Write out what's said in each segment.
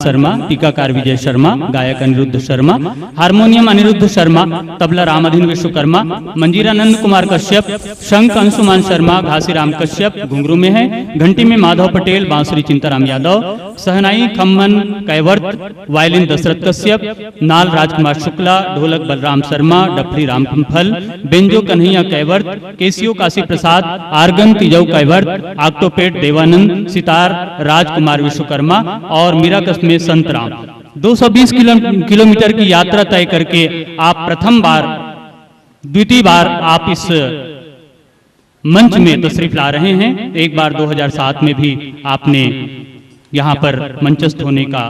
शर्मा, टीकाकार विजय शर्मा, गायक अनिरुद्ध शर्मा, हारमोनियम अनिरुद्ध शर्मा, तबला रामाधीन विश्वकर्मा, मंजीरा नंद कुमार कश्यप, शंख अंशुमान शर्मा, घासीराम कश्यप घुंघरू में है, घंटी में माधव पटेल, बांसुरी चिंताराम यादव, सहनाई खम्मन कैवर्त, वायलिन दशरथ कश्यप, नाल राजकुमार शुक्ला, ढोलक बलराम शर्मा, डफली रामफल, बेंजो कन्हैया कैवर्त, केसियो काशी प्रसाद, आर्गन तिजौ कैवर्त, ऑक्टोपेट देवानंद, सितार राजकुमार विश्वकर्मा और मीराकस में संतराम। 220 किलोमीटर की यात्रा तय करके आप द्वितीय बार आप इस मंच में तशरीफ ला रहे हैं। एक बार 2007 में भी आपने यहाँ पर मंचस्थ होने का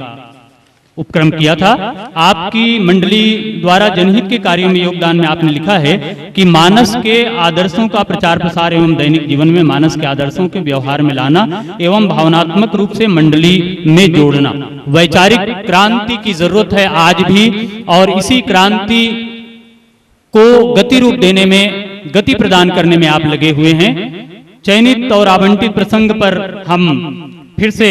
उपक्रम किया था। आपकी मंडली द्वारा जनहित के कार्यों में योगदान में आपने लिखा है कि मानस के आदर्शों का प्रचार प्रसार एवं दैनिक जीवन में मानस के आदर्शों के व्यवहार में लाना एवं भावनात्मक रूप से मंडली में जोड़ना वैचारिक क्रांति की जरूरत है आज भी, और इसी क्रांति को गति रूप देने में, गति प्रदान करने में आप लगे हुए हैं। चयनित और आवंटित प्रसंग पर हम फिर से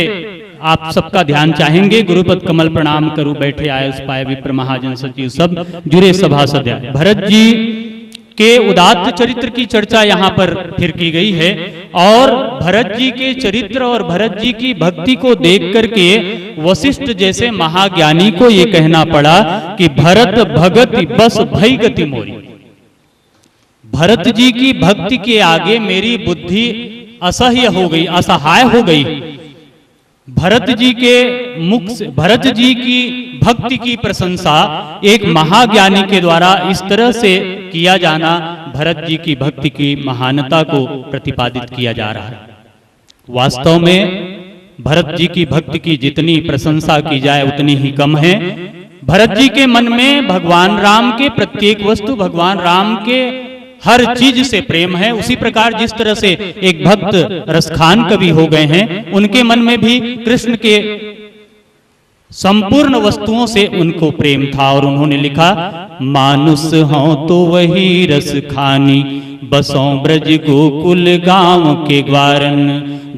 आप सबका ध्यान चाहेंगे। गुरुपद कमल प्रणाम करूं बैठे आए उस पाए विप्र महाजन सचिव सब जुरे सभासद। भरत जी के उदात्त चरित्र की चर्चा यहाँ पर फिर की गई है, और भरत जी के चरित्र और भरत जी की भक्ति को देख करके वशिष्ठ जैसे महाज्ञानी को ये कहना पड़ा कि भरत भगति बस भई गति मोरी। भरत जी की भक्ति के आगे मेरी बुद्धि असह्य हो गई, असहाय हो गई। भरत जी के मुख से भरत जी की भक्ति की प्रशंसा एक महाज्ञानी के द्वारा इस तरह से किया जाना, भरत जी की भक्ति की महानता को प्रतिपादित किया जा रहा है। वास्तव में भरत जी की भक्ति की जितनी प्रशंसा की जाए उतनी ही कम है। भरत जी के मन में भगवान राम के प्रत्येक वस्तु, भगवान राम के हर चीज से प्रेम है। उसी प्रकार जिस तरह से एक भक्त रसखान कवि हो गए हैं, उनके मन में भी कृष्ण के संपूर्ण वस्तुओं से उनको प्रेम था, और उन्होंने लिखा, मानुष हो तो वही रस खानी, बसों ब्रज गोकुल गांव के ग्वारन,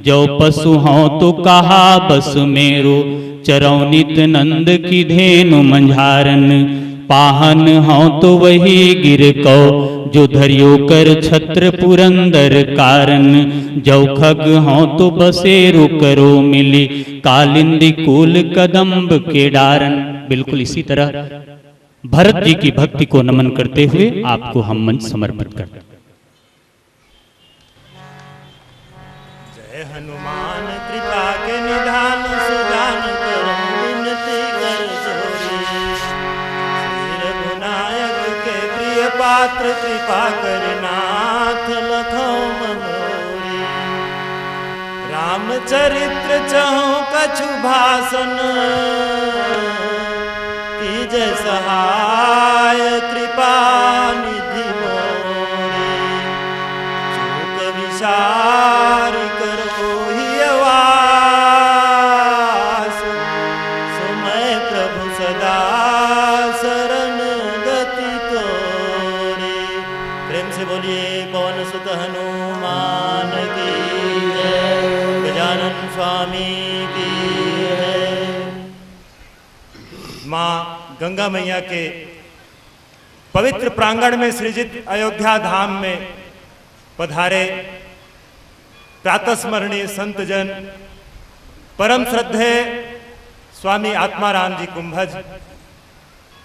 जो पशु हो तो कहा बस मेरो, चरौ नित नंद की धेनु मंझारन, पाहन हो तो वही गिर को, जो धरियो कर छत्र पुरंदर कारण, जो खग हो तो बसेरो करो मिली, कालिंदी कुल कदम्ब के डारन। बिल्कुल इसी तरह भरत जी की भक्ति को नमन करते हुए आपको हम मंच समर्पित करते हैं। जय हनुमान कृपा के निधान, सुजान करो विनती कर जोरी, रघुनायक के प्रिय पात्र, कृपा करनाथ लखौ मनोरी, रामचरित्र चहु कछु भाषण, कीजय सहाय कृपा निधि मोरी, चूक विचार करो हियवा, सुमय प्रभु सदा शरण गति तोरे। प्रेम से बोलिए पवन सुत हनुमान की जय, गजानन स्वामी की जय। माँ गंगा मैया के पवित्र प्रांगण में सृजित अयोध्या धाम में पधारे प्रातः स्मरणीय संत जन, परम श्रद्धेय स्वामी आत्माराम जी कुंभज,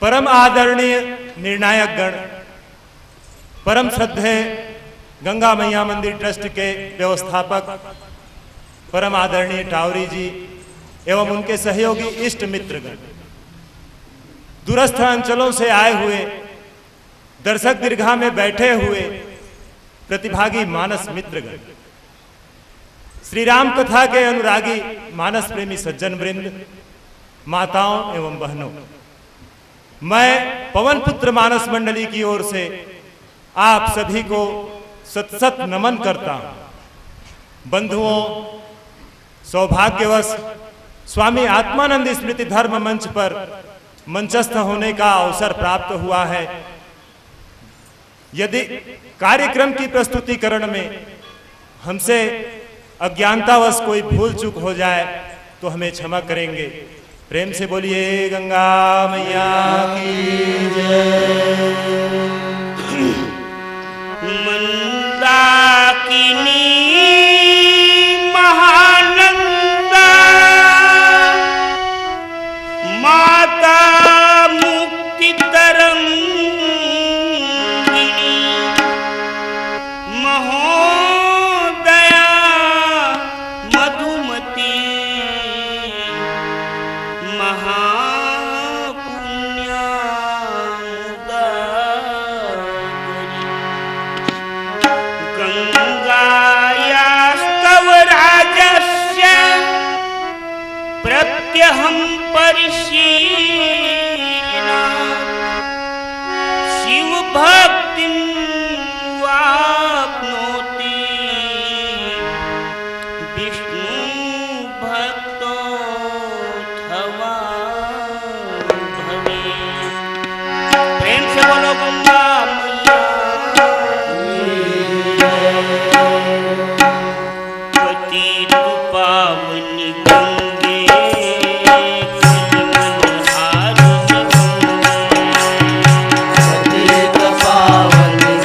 परम आदरणीय निर्णायक गण, परम श्रद्धेय गंगा मैया मंदिर ट्रस्ट के व्यवस्थापक परम आदरणीय टावरी जी एवं उनके सहयोगी इष्ट मित्रगण, दूरस्थ अंचलों से आए हुए दर्शक दीर्घा में बैठे हुए प्रतिभागी मानस मित्रगण, श्री राम कथा के अनुरागी मानस प्रेमी सज्जन वृंद, माताओं एवं बहनों, मैं पवन पुत्र मानस मंडली की ओर से आप सभी को सत सत नमन करता हूं। बंधुओं, सौभाग्यवश स्वामी आत्मानंद स्मृति धर्म मंच पर मंचस्थ होने का अवसर प्राप्त हुआ है। यदि कार्यक्रम की प्रस्तुतिकरण में हमसे अज्ञानतावश कोई भूल चूक हो जाए तो हमें क्षमा करेंगे। प्रेम से बोलिए गंगा मैया की जय। मंदाकिनी महानंदा माता मुक्ति तरंगिणी महोदया मधुमती गंगायास्तव राजस्य प्रत्यहं परिशीलना शिव भक्तिं वाप्नोति विष्णु भक्तोऽथवा भवे। प्रेम से बोलो गंगा पतित पावनी गंगे पतित पावनी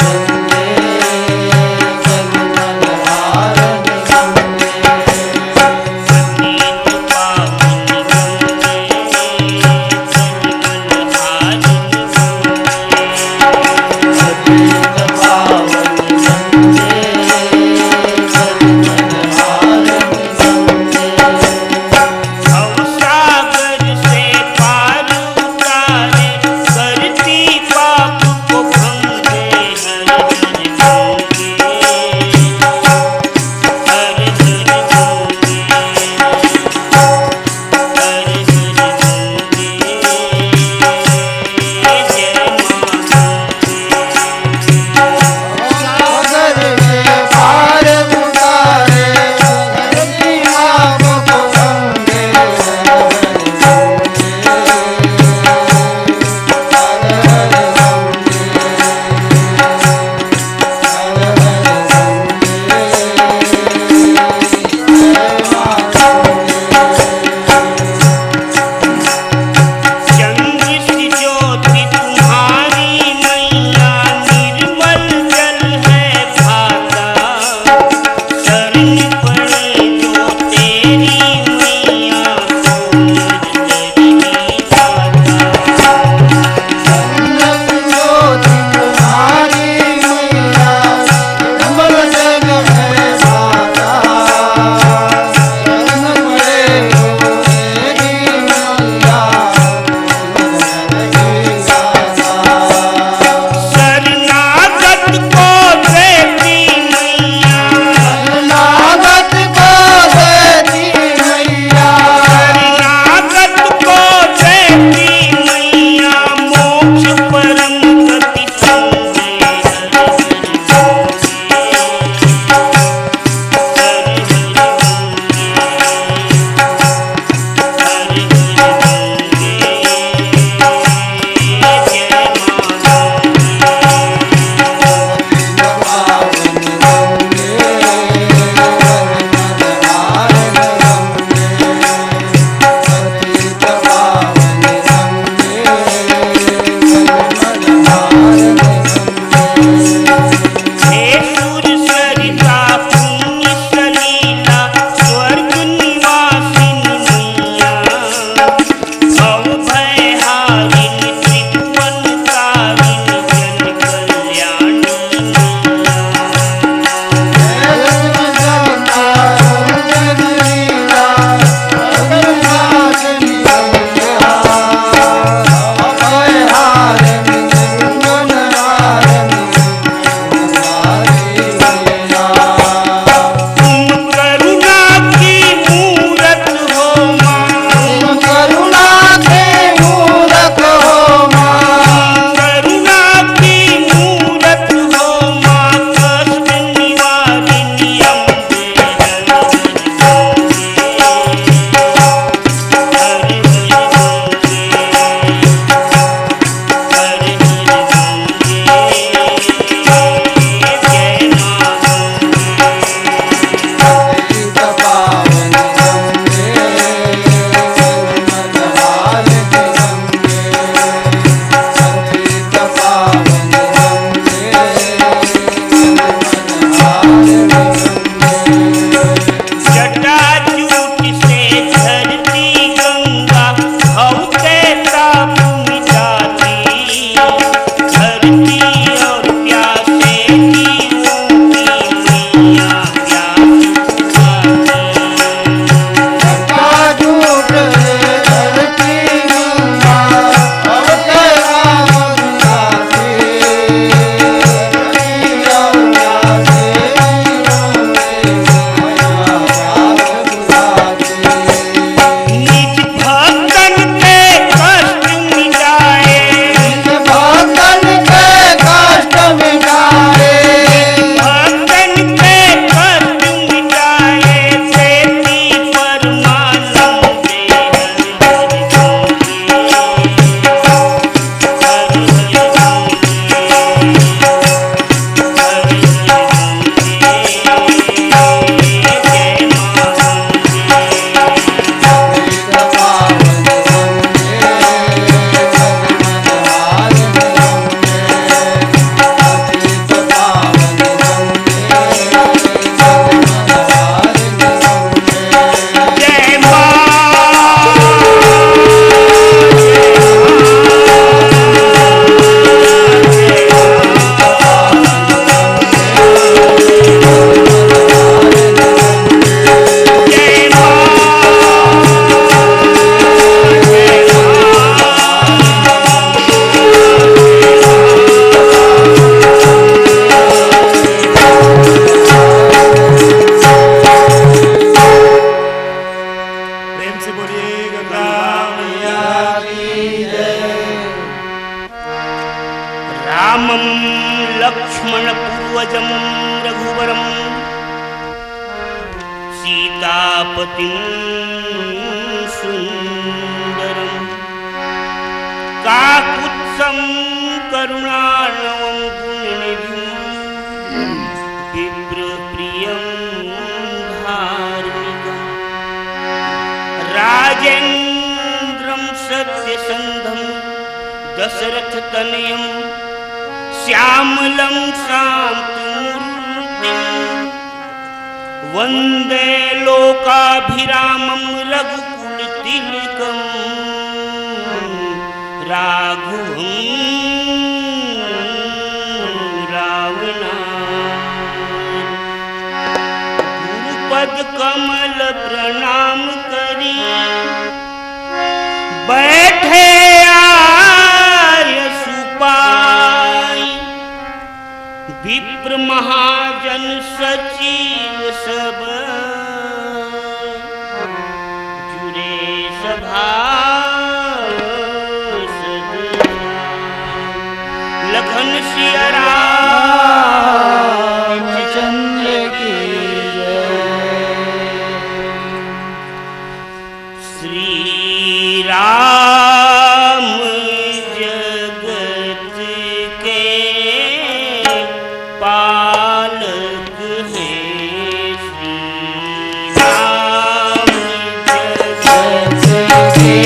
रामं लक्ष्मणपूर्वजं रघुवरं सीतापतिं सुन्दरं काकुत्स्थं करुणार्णवं गुणनिधिं विप्रप्रियं धार्मिकं राजेन्द्रं सत्यसन्धं दशरथतनयं श्यामलं शान्तमूर्तिं वन्दे लोकाभिरामं रघुकुलतिलकं राघवं गुरुपद कमल प्रणाम करी बैठे आय सुपाई विप्र महाजन सचिव सब जुरे सभा लखन सिया रामचंद्र की श्री राम जगत के पालक हैं श्री राम जगत के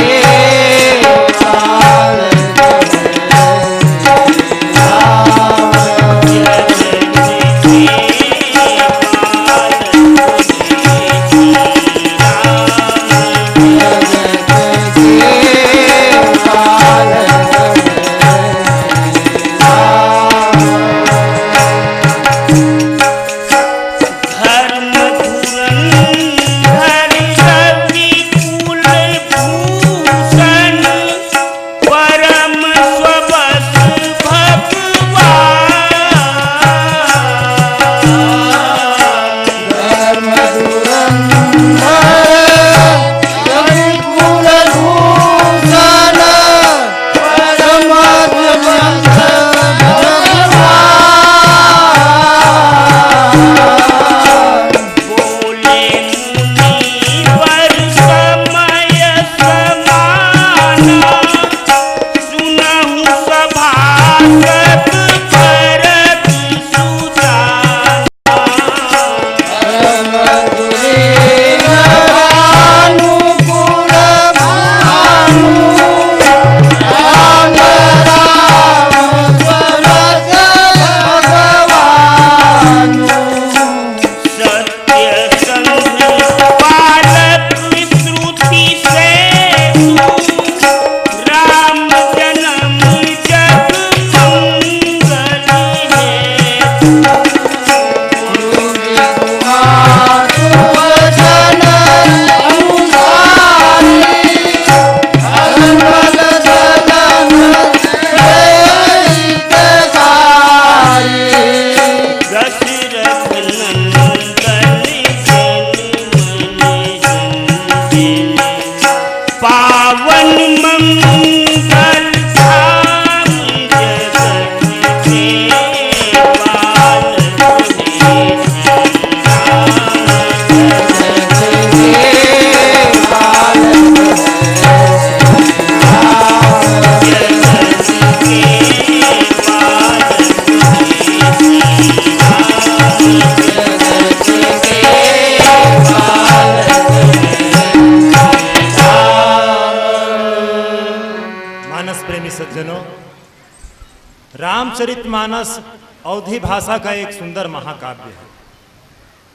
रामचरितमानस अवधी भाषा का एक सुंदर महाकाव्य है।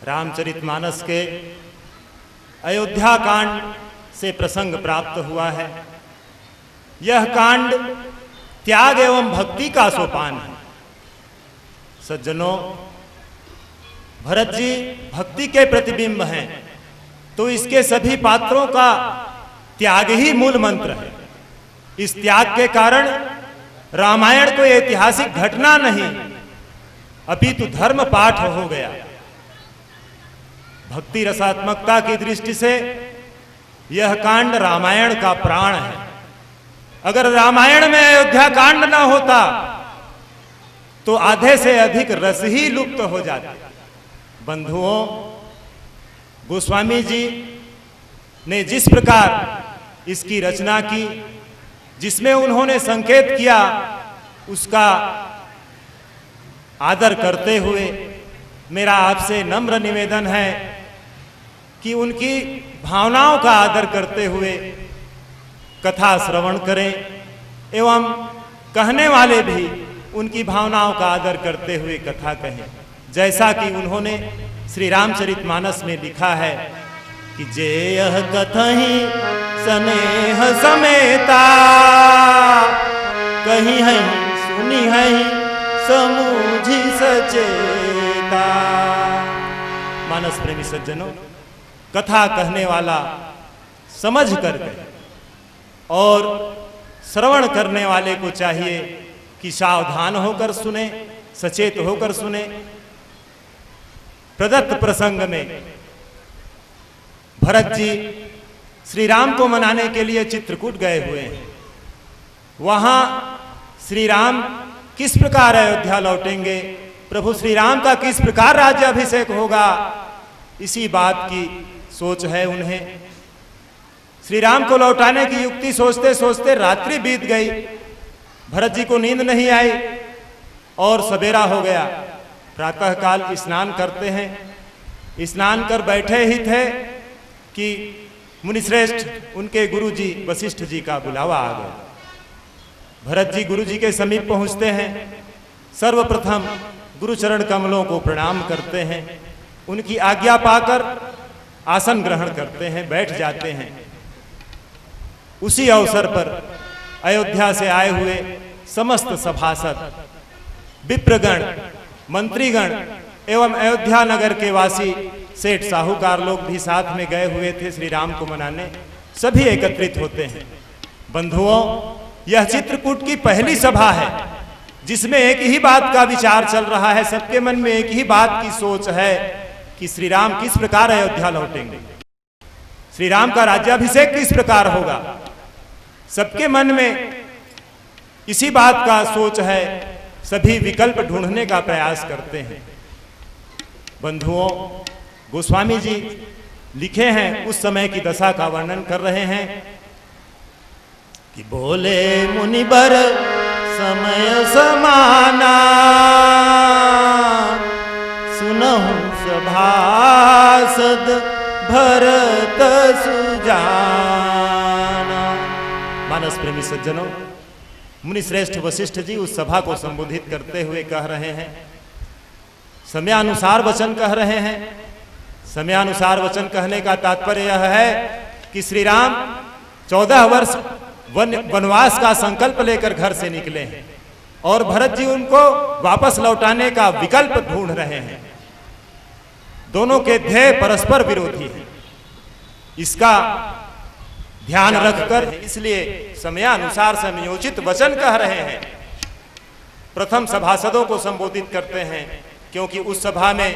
रामचरितमानस के अयोध्या कांड से प्रसंग प्राप्त हुआ है। यह कांड त्याग एवं भक्ति का सोपान है। सज्जनों, भरत जी भक्ति के प्रतिबिंब हैं, तो इसके सभी पात्रों का त्याग ही मूल मंत्र है। इस त्याग के कारण रामायण कोई ऐतिहासिक घटना नहीं अपितु धर्म पाठ हो गया। भक्ति रसात्मकता की दृष्टि से यह कांड रामायण का प्राण है। अगर रामायण में अयोध्या कांड न होता तो आधे से अधिक रस ही लुप्त हो जाते। बंधुओं, गोस्वामी जी ने जिस प्रकार इसकी रचना की, जिसमें उन्होंने संकेत किया, उसका आदर करते हुए मेरा आपसे नम्र निवेदन है कि उनकी भावनाओं का आदर करते हुए कथा श्रवण करें एवं कहने वाले भी उनकी भावनाओं का आदर करते हुए कथा कहें। जैसा कि उन्होंने श्री रामचरितमानस में लिखा है कि जे यह कथहि स्नेह समेता, कहीं है सुनी है समूझी सचेता। मानस प्रेमी सज्जनों, कथा कहने वाला समझ कर गए और श्रवण करने वाले को चाहिए कि सावधान होकर सुने, सचेत होकर सुने। प्रदत्त प्रसंग में भरत जी श्री राम को मनाने के लिए चित्रकूट गए हुए हैं। वहां श्री राम किस प्रकार अयोध्या लौटेंगे, प्रभु श्री राम का किस प्रकार राज्याभिषेक होगा, इसी बात की सोच है उन्हें। श्री राम को लौटाने की युक्ति सोचते सोचते रात्रि बीत गई। भरत जी को नींद नहीं आई और सवेरा हो गया। प्रातःकाल स्नान करते हैं। स्नान कर बैठे ही थे कि मुनिश्रेष्ठ उनके गुरु जी वशिष्ठ जी का बुलावा आ गया। भरत जी गुरु जी के समीप पहुंचते हैं। सर्वप्रथम गुरु चरण कमलों को प्रणाम करते हैं। उनकी आज्ञा पाकर आसन ग्रहण करते हैं, बैठ जाते हैं। उसी अवसर पर अयोध्या से आए हुए समस्त सभासद, विप्रगण, मंत्रीगण एवं अयोध्या नगर के वासी सेठ साहूकार लोग भी साथ में गए हुए थे श्री राम को मनाने। सभी एकत्रित होते हैं। बंधुओं, यह चित्रकूट की पहली सभा है जिसमें एक ही बात का विचार चल रहा है। सबके मन में एक ही बात की सोच है कि श्री राम किस प्रकार अयोध्या लौटेंगे, श्री राम का राज्याभिषेक किस प्रकार होगा। सबके मन में इसी बात का सोच है। सभी विकल्प ढूंढने का प्रयास करते हैं। बंधुओं, गोस्वामी जी लिखे हैं, उस समय की दशा का वर्णन कर रहे हैं कि बोले मुनिबर समय समाना, सुनहु सभासद भरत सुजाना। मानस प्रेमी सज्जनों, मुनिश्रेष्ठ वशिष्ठ जी उस सभा को संबोधित करते हुए कह रहे हैं, समयानुसार वचन कह रहे हैं। समयानुसार वचन कहने का तात्पर्य यह है कि श्री राम 14 वर्ष वनवास का संकल्प लेकर घर से निकले हैं और भरत जी उनको वापस लौटाने का विकल्प ढूंढ रहे हैं। दोनों के ध्येय परस्पर विरोधी हैं। इसका ध्यान रखकर इसलिए समयानुसार समयोचित वचन कह रहे हैं। प्रथम सभासदों को संबोधित करते हैं क्योंकि उस सभा में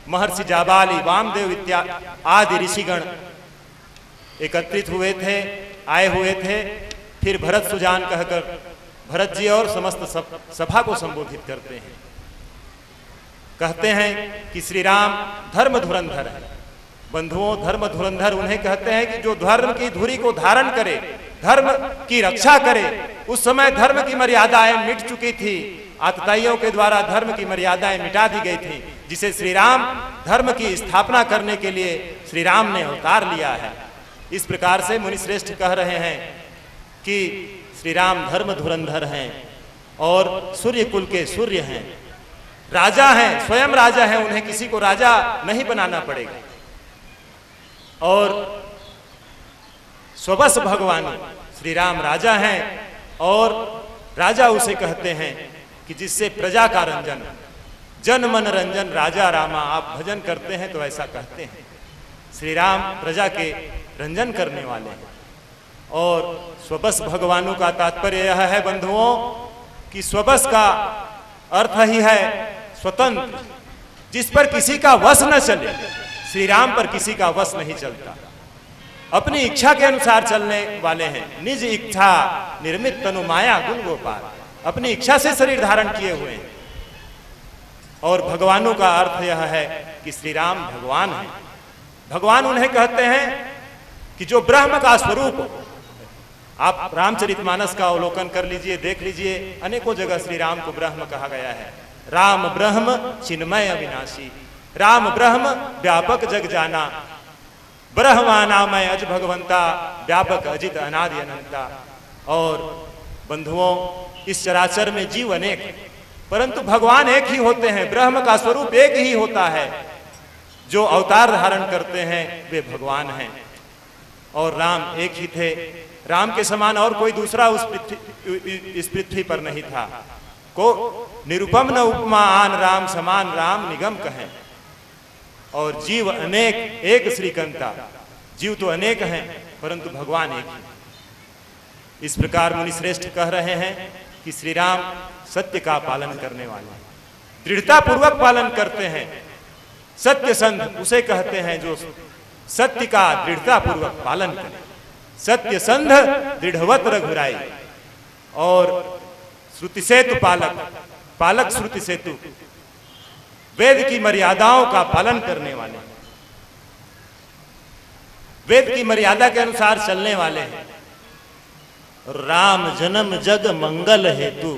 महर्षि जाबाली, वामदेव इत्यादि आदि ऋषिगण एकत्रित हुए थे, आए हुए थे। फिर भरत सुजान कहकर भरत जी और समस्त सभा को संबोधित करते हैं। कहते हैं कि श्री राम धर्म धुरंधर है। बंधुओं, धर्म धुरंधर उन्हें कहते हैं कि जो धर्म की धुरी को धारण करे, धर्म की रक्षा करे। उस समय धर्म की मर्यादाएं मिट चुकी थी। आतताइयों के द्वारा धर्म की मर्यादाएं मिटा दी गई थी, जिसे श्री राम धर्म की स्थापना करने के लिए श्री राम ने अवतार लिया है। इस प्रकार से मुनिश्रेष्ठ कह रहे हैं कि श्री राम धर्म धुरंधर हैं और सूर्य कुल के सूर्य हैं, राजा हैं, स्वयं राजा हैं। उन्हें किसी को राजा नहीं बनाना पड़ेगा। और स्वबस भगवान श्री राम राजा हैं और राजा उसे कहते हैं कि जिससे प्रजा का रंजन, जन मन रंजन राजा रामा। आप भजन करते हैं तो ऐसा कहते हैं। श्री राम प्रजा के रंजन करने वाले हैं। और स्वबस भगवानों का तात्पर्य यह है बंधुओं कि स्वबस का अर्थ ही है स्वतंत्र, जिस पर किसी का वश न चले। श्री राम पर किसी का वश नहीं चलता, अपनी इच्छा के अनुसार चलने वाले हैं। निज इच्छा निर्मित तनु माया गुण गोपाल, अपनी इच्छा से शरीर धारण किए हुए हैं। और भगवानों का अर्थ यह है कि श्री राम भगवान है। भगवान उन्हें कहते हैं कि जो ब्रह्म का स्वरूप हो। आप रामचरितमानस का अवलोकन कर लीजिए, देख लीजिए, अनेकों जगह श्री राम को ब्रह्म कहा गया है। राम ब्रह्म चिन्मय अविनाशी, राम ब्रह्म व्यापक जग जाना, ब्रह्मानामय अज भगवंता, व्यापक अजित अनादि अनंता। और बंधुओं, इस चराचर में जीव अनेक, परंतु भगवान एक ही होते हैं। ब्रह्म का स्वरूप एक ही होता है। जो अवतार धारण करते हैं वे भगवान हैं। और राम एक ही थे। राम के समान और कोई दूसरा इस पृथ्वी पर नहीं था। को निरुपम न उपमा आन राम समान, राम निगम कहें। और जीव अनेक एक श्रीकंता, जीव तो अनेक हैं परंतु भगवान एक ही। इस प्रकार मुनि श्रेष्ठ कह रहे हैं कि श्री राम सत्य का पालन करने वाले, दृढ़ता पूर्वक पालन करते हैं। सत्य संध उसे कहते हैं जो सत्य का दृढ़ता पूर्वक पालन करे। सत्य संध दृढ़वत रघुराई। और श्रुति सेतु पालक, पालक श्रुति सेतु, वेद की मर्यादाओं का पालन करने वाले, वेद की मर्यादा के अनुसार चलने वाले हैं। राम जन्म जग मंगल हेतु,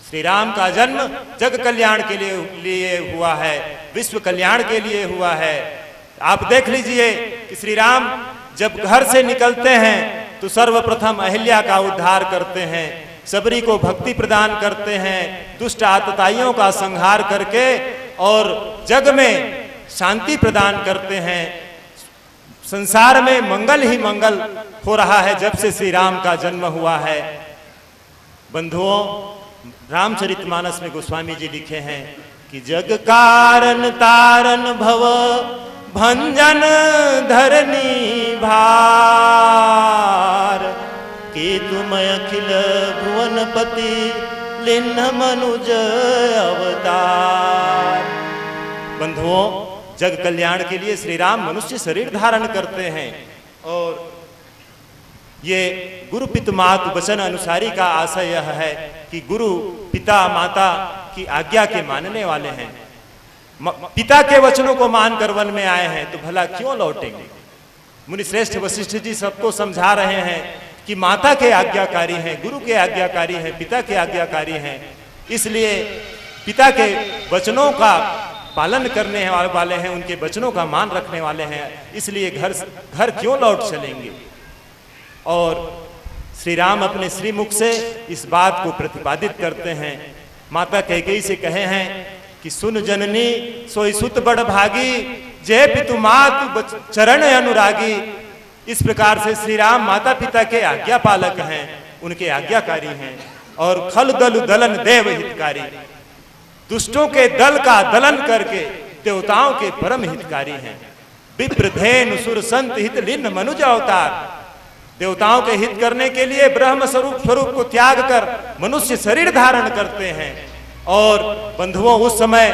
श्री राम का जन्म जग कल्याण के लिए हुआ है, विश्व कल्याण के लिए हुआ है। आप देख लीजिए कि श्री राम जब घर से निकलते हैं तो सर्वप्रथम अहिल्या का उद्धार करते हैं, सबरी को भक्ति प्रदान करते हैं, दुष्ट आतताइयों का संहार करके और जग में शांति प्रदान करते हैं। संसार में मंगल ही मंगल हो रहा है जब से श्री राम का जन्म हुआ है। बंधुओं, रामचरितमानस में गोस्वामी जी लिखे हैं कि जग कारण तारण भव भंजन धरनी भार, कि तुम अखिल भुवनपति लिन्न मनुज अवतार। बंधुओं, जग कल्याण के लिए श्री राम मनुष्य शरीर धारण करते हैं। और ये गुरु पिता मातु वचन अनुसारी का आशय यह है कि गुरु पिता माता की आज्ञा के मानने वाले हैं। पिता के वचनों को मानकर वन में आए हैं तो भला क्यों लौटेंगे। मुनि श्रेष्ठ वशिष्ठ जी सबको समझा रहे हैं कि माता के आज्ञाकारी हैं, गुरु के आज्ञाकारी हैं, पिता के आज्ञाकारी हैं। इसलिए पिता के वचनों का पालन करने वाले हैं, उनके वचनों का मान रखने वाले हैं। इसलिए घर क्यों लौट चलेंगे। और श्री राम अपने श्रीमुख से इस बात को प्रतिपादित करते हैं। माता कैकेयी से कहे हैं कि सुन जननी सोई सुत बड़ भागी, जय पितु मातु चरण अनुरागी। इस प्रकार से श्री राम माता पिता के आज्ञा पालक हैं, उनके आज्ञाकारी हैं। और खल दल दलन देव हितकारी, दुष्टों के दल का दलन करके देवताओं के परम हितकारी हैं। विप्र धेनु सुर संत हित लिन्न मनुज अवतार, देवताओं के हित करने के लिए ब्रह्म स्वरूप को त्याग कर मनुष्य शरीर धारण करते हैं। और बंधुओं, उस समय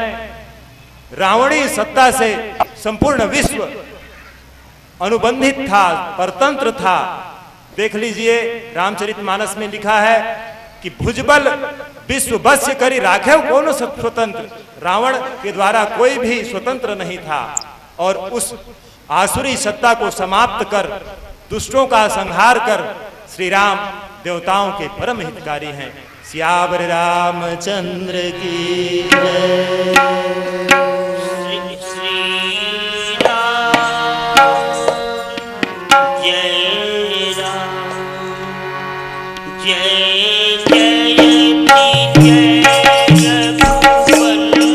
रावणी सत्ता से संपूर्ण विश्व अनुबंधित था, परतंत्र था। देख लीजिए रामचरितमानस में लिखा है कि भुजबल विश्व बस्य करी राखे कौन स्वतंत्र। रावण के द्वारा कोई भी स्वतंत्र नहीं था। और उस आसुरी सत्ता को समाप्त कर, दुष्टों का संहार कर श्री राम देवताओं के परम हितकारी हैं। सियावर रामचंद्र की जय। श्री राम जय राम, जय जय जय रघुवंश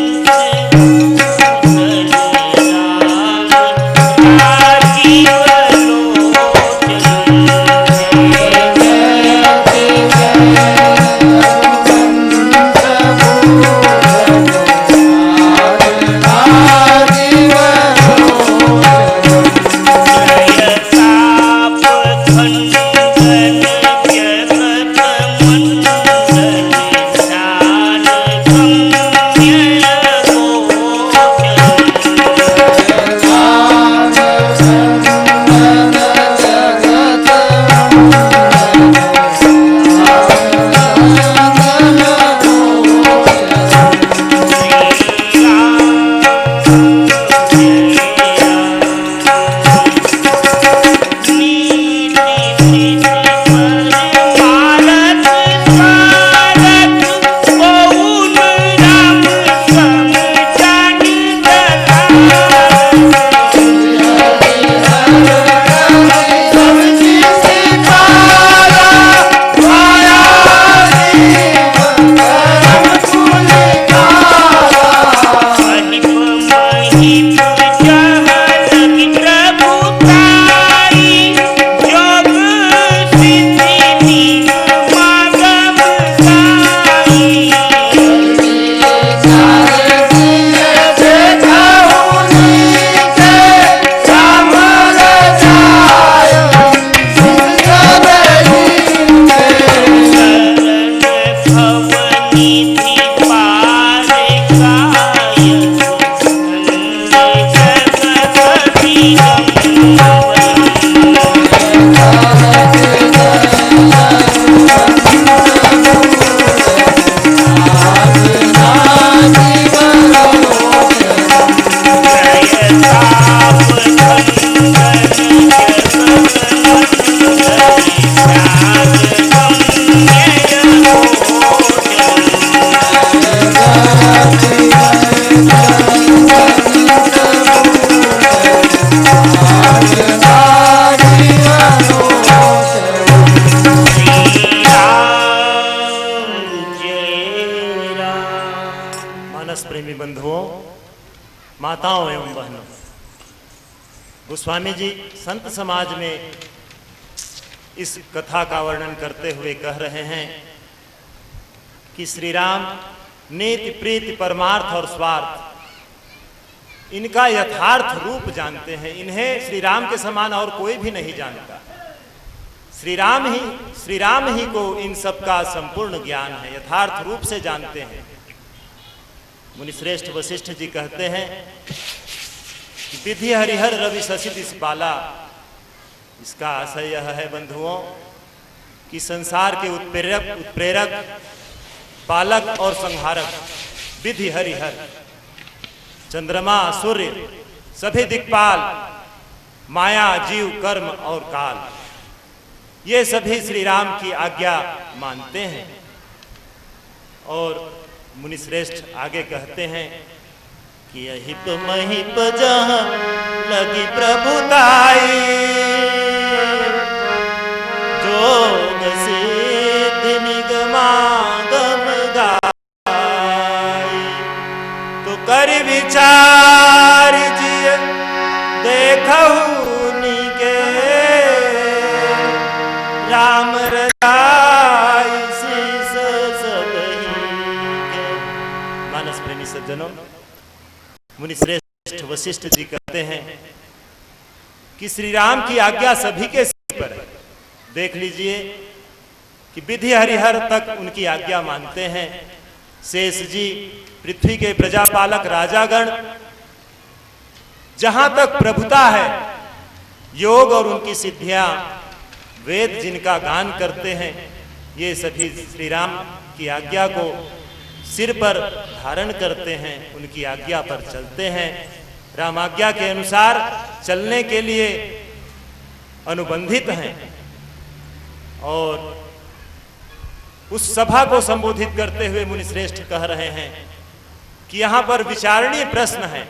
प्रेमी बंधुओं, माताओं एवं बहनों, गोस्वामी जी संत समाज में इस कथा का वर्णन करते हुए कह रहे हैं कि श्री राम नीति प्रीति परमार्थ और स्वार्थ इनका यथार्थ रूप जानते हैं। इन्हें श्री राम के समान और कोई भी नहीं जानता। श्री राम ही को इन सब का संपूर्ण ज्ञान है, यथार्थ रूप से जानते हैं। मुनिश्रेष्ठ वशिष्ठ जी कहते हैं कि विधि हरिहर रवि शशि दिस बाला। इसका आशय यह है बंधुओं कि संसार के उत्प्रेरक पालक और संहारक विधि हरिहर, चंद्रमा सूर्य, सभी दिक्पाल, माया जीव कर्म और काल, ये सभी श्री राम की आज्ञा मानते हैं। और मुनिश्रेष्ठ आगे कहते हैं कि अहिप महिप जहाँ लगी प्रभुताई, जोग सिद्ध निगमागम गाई, तो कर विचार जिय देखहु निके, राम रजाई शीस सबहि के। मानस प्रेमी सज्जनों, मुनिश्रेष्ठ वशिष्ठ जी कहते हैं कि श्री राम की आज्ञा सभी के सिर पर है। देख लीजिए कि विधि हरिहर तक उनकी आज्ञा मानते हैं। शेष जी, पृथ्वी के प्रजापालक राजागण, जहां तक प्रभुता है, योग और उनकी सिद्धियां, वेद जिनका गान करते हैं, ये सभी श्री राम की आज्ञा को सिर पर धारण करते हैं, उनकी आज्ञा पर चलते हैं। राम आज्ञा के अनुसार चलने के लिए अनुबंधित हैं। और उस सभा को संबोधित करते हुए मुनिश्रेष्ठ कह रहे हैं कि यहां पर विचारणीय प्रश्न है।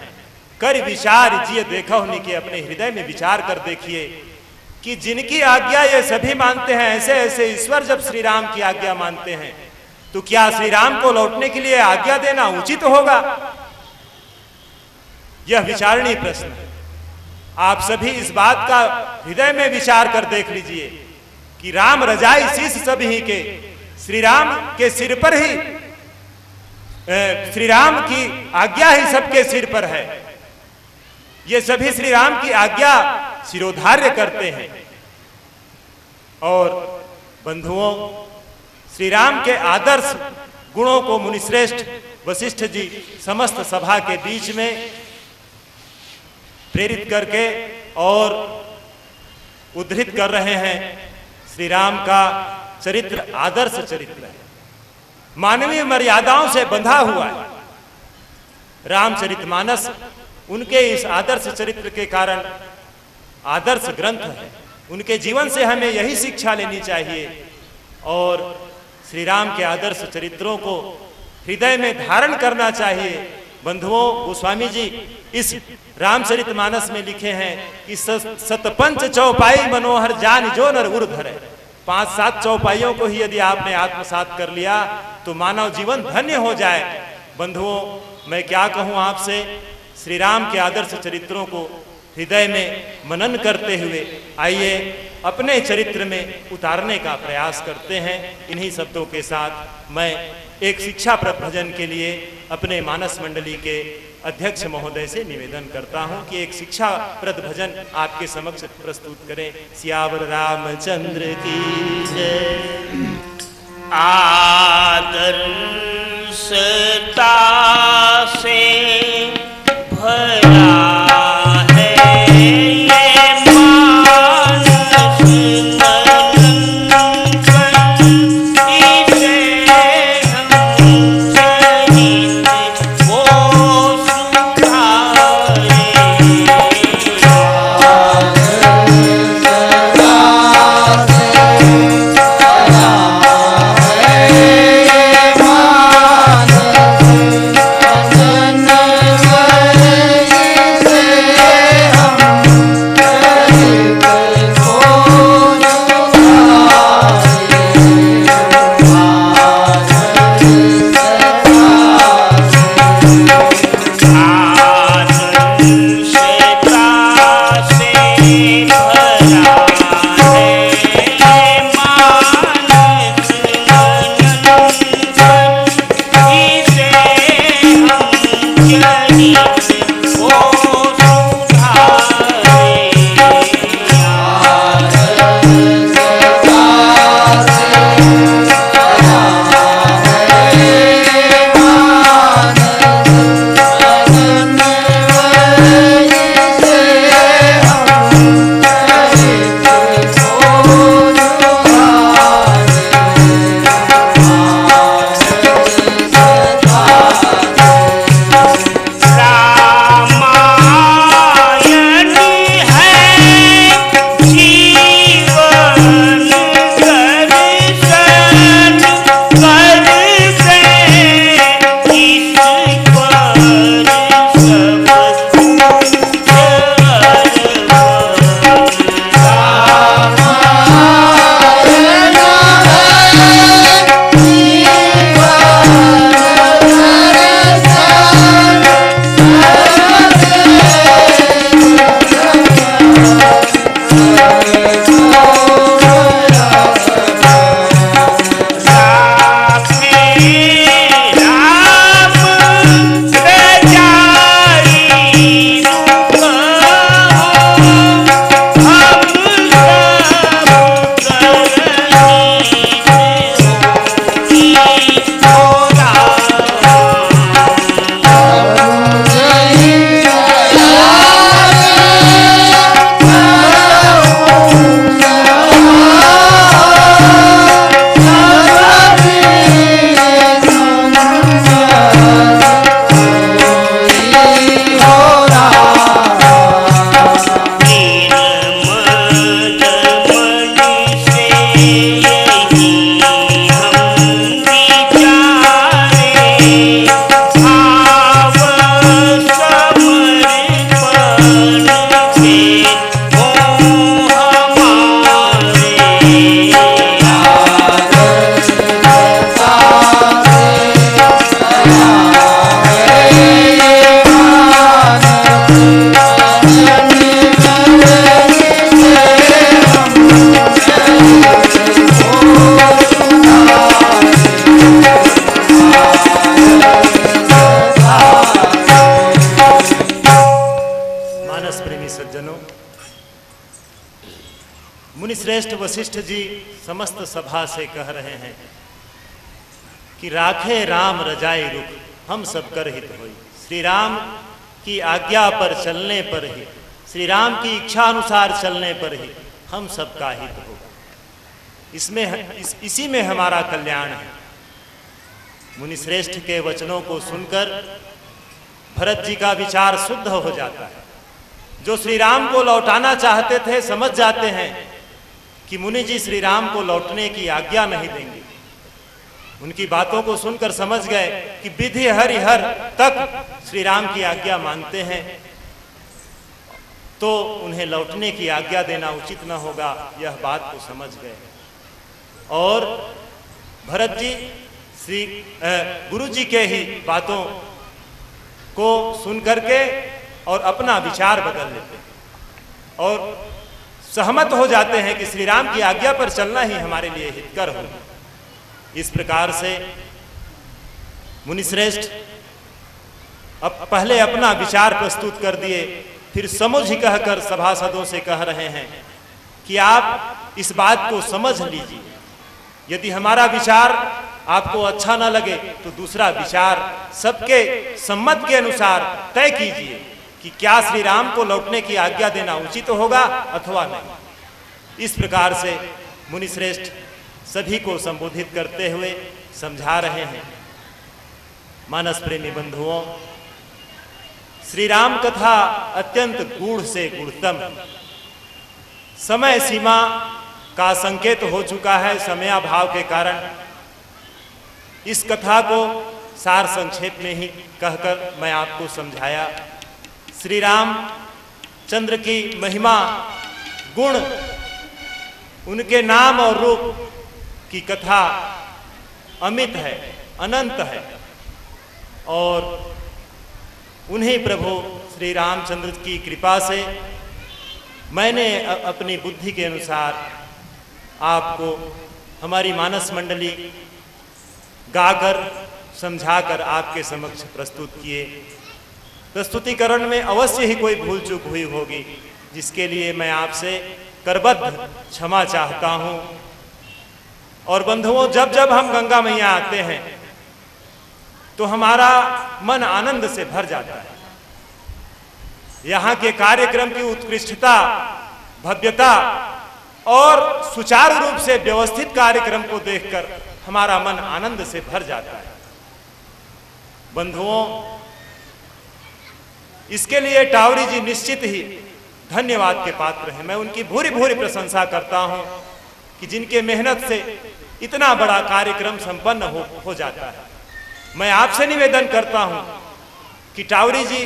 कर विचार जिए देखा होने के, अपने हृदय में विचार कर देखिए कि जिनकी आज्ञा ये सभी मानते हैं, ऐसे ऐसे ईश्वर जब श्री राम की आज्ञा मानते हैं, तो क्या श्री राम को लौटने के लिए आज्ञा देना उचित होगा? यह विचारणीय प्रश्न है। आप सभी इस बात का हृदय में विचार कर देख लीजिए कि राम रजाई शीश सभी के, श्री राम के सिर पर ही, श्री राम की आज्ञा ही सबके सिर पर है। ये सभी श्री राम की आज्ञा शिरोधार्य करते हैं। और बंधुओं, श्री राम के आदर्श गुणों को मुनिश्रेष्ठ वशिष्ठ जी समस्त सभा के बीच में प्रेरित करके और उद्धृत कर रहे हैं। श्री राम का चरित्र आदर्श चरित्र है, मानवीय मर्यादाओं से बंधा हुआ है। रामचरितमानस उनके इस आदर्श चरित्र के कारण आदर्श ग्रंथ है। उनके जीवन से हमें यही शिक्षा लेनी चाहिए और श्री राम के आदर्श चरित्रों को हृदय में धारण करना चाहिए। बंधुओं, गोस्वामी जी इस रामचरितमानस में लिखे हैं कि सतपंच चौपाई मनोहर जान जो नर उर्धर है। 5-7 चौपाइयों को ही यदि आपने आत्मसात कर लिया तो मानव जीवन धन्य हो जाए। बंधुओं, मैं क्या कहूं आपसे, श्री राम के आदर्श चरित्रों को हृदय में मनन करते हुए आइए अपने चरित्र में उतारने का प्रयास करते हैं। इन्हीं शब्दों के साथ मैं एक शिक्षाप्रद भजन के लिए अपने मानस मंडली के अध्यक्ष महोदय से निवेदन करता हूं कि एक शिक्षाप्रद भजन आपके समक्ष प्रस्तुत करें। सियावर रामचंद्र की जय। आदर्शता से भरा है मुनिश्रेष्ठ वशिष्ठ जी समस्त सभा से कह रहे हैं कि राखे राम रजाई रुख हम सब कर हित होई। श्री राम की आज्ञा पर चलने पर ही, श्री राम की इच्छा अनुसार चलने पर ही हम सबका हित होगा। इसी में हमारा कल्याण है। मुनिश्रेष्ठ के वचनों को सुनकर भरत जी का विचार शुद्ध हो जाता है। जो श्री राम को लौटाना चाहते थे समझ जाते हैं कि मुनि जी श्री राम को लौटने की आज्ञा नहीं देंगे। उनकी बातों को सुनकर समझ गए कि विधि हरिहर तक श्री राम की आज्ञा मानते हैं, तो उन्हें लौटने की आज्ञा देना उचित न होगा। यह बात को समझ गए और भरत जी श्री गुरु जी के ही बातों को सुन करके और अपना विचार बदल लेते हैं और सहमत हो जाते हैं कि श्री राम की आज्ञा पर चलना ही हमारे लिए हितकर हो। इस प्रकार से मुनिश्रेष्ठ अब पहले अपना विचार प्रस्तुत कर दिए, फिर समझ कहकर सभासदों से कह रहे हैं कि आप इस बात को समझ लीजिए। यदि हमारा विचार आपको अच्छा न लगे तो दूसरा विचार सबके सम्मत के अनुसार तय कीजिए कि क्या श्री राम को लौटने की आज्ञा देना उचित होगा अथवा नहीं। इस प्रकार से मुनिश्रेष्ठ सभी को संबोधित करते हुए समझा रहे हैं। मानस प्रेमी बंधुओं, श्री राम कथा अत्यंत गूढ़ से गूढ़तम समय सीमा का संकेत हो चुका है। समयाभाव के कारण इस कथा को सार संक्षेप में ही कहकर मैं आपको समझाया। श्री राम चंद्र की महिमा, गुण, उनके नाम और रूप की कथा अमित है, अनंत है और उन्हीं प्रभु श्री रामचंद्र की कृपा से मैंने अपनी बुद्धि के अनुसार आपको हमारी मानस मंडली गाकर समझाकर आपके समक्ष प्रस्तुत किए। प्रस्तुतिकरण में अवश्य ही कोई भूल चूक हुई होगी, जिसके लिए मैं आपसे करबद्ध क्षमा चाहता हूँ। और बंधुओं, जब जब हम गंगा मैया आते हैं तो हमारा मन आनंद से भर जाता है। यहाँ के कार्यक्रम की उत्कृष्टता, भव्यता और सुचारू रूप से व्यवस्थित कार्यक्रम को देखकर हमारा मन आनंद से भर जाता है। बंधुओं, इसके लिए टावरी जी निश्चित ही धन्यवाद के पात्र हैं। मैं उनकी भूरी भूरी प्रशंसा करता हूं कि जिनके मेहनत से इतना बड़ा कार्यक्रम संपन्न हो जाता है। मैं आपसे निवेदन करता हूं कि टावरी जी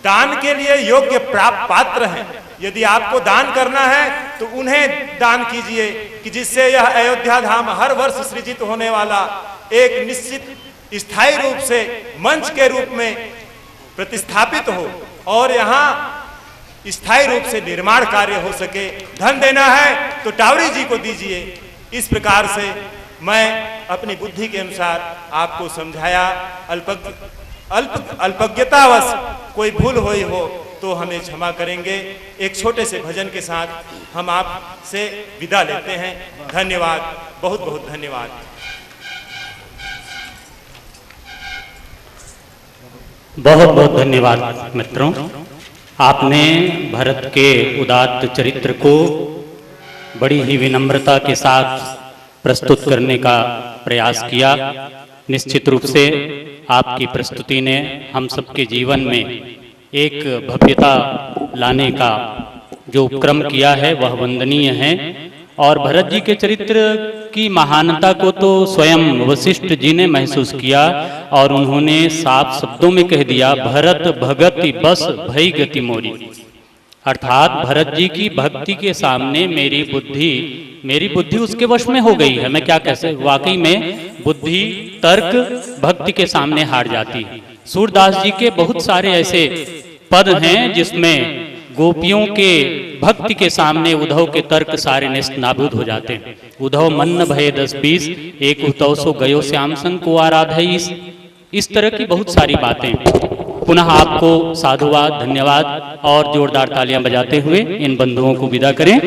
दान के लिए योग्य पात्र हैं। यदि आपको दान करना है तो उन्हें दान कीजिए कि जिससे यह अयोध्या धाम हर वर्ष सृजित होने वाला एक निश्चित स्थायी रूप से मंच के रूप में प्रतिस्थापित हो और यहाँ स्थायी रूप से निर्माण कार्य हो सके। धन देना है तो टावरी जी को दीजिए। इस प्रकार से मैं अपनी बुद्धि के अनुसार आपको समझाया। अल्पज्ञतावश कोई भूल हुई हो तो हमें क्षमा करेंगे। एक छोटे से भजन के साथ हम आपसे विदा लेते हैं। धन्यवाद, बहुत बहुत धन्यवाद। बहुत बहुत धन्यवाद मित्रों। आपने भरत के उदात्त चरित्र को बड़ी ही विनम्रता के साथ प्रस्तुत करने का प्रयास किया। निश्चित रूप से आपकी प्रस्तुति ने हम सबके जीवन में एक भव्यता लाने का जो उपक्रम किया है वह वंदनीय है। और भरत जी के चरित्र की महानता को तो स्वयं वशिष्ठ जी ने महसूस किया और उन्होंने साफ शब्दों में कह दिया, भरत भगति बस भई गति मोरी। अर्थात भरत जी की भक्ति के सामने मेरी बुद्धि उसके वश में हो गई है। मैं क्या कह सकता, वाकई में बुद्धि तर्क भक्ति के सामने हार जाती है। सूरदास जी के बहुत सारे ऐसे पद हैं जिसमें गोपियों के भक्ति के सामने उद्धव के तर्क सारे निस्त नाबूद हो जाते हैं। उद्धव मन्न भय 10-20 एक उद्धव सो गयो श्याम संग को आराधईस। इस तरह की बहुत सारी बातें। पुनः आपको साधुवाद, धन्यवाद और जोरदार तालियां बजाते हुए इन बंधुओं को विदा करें।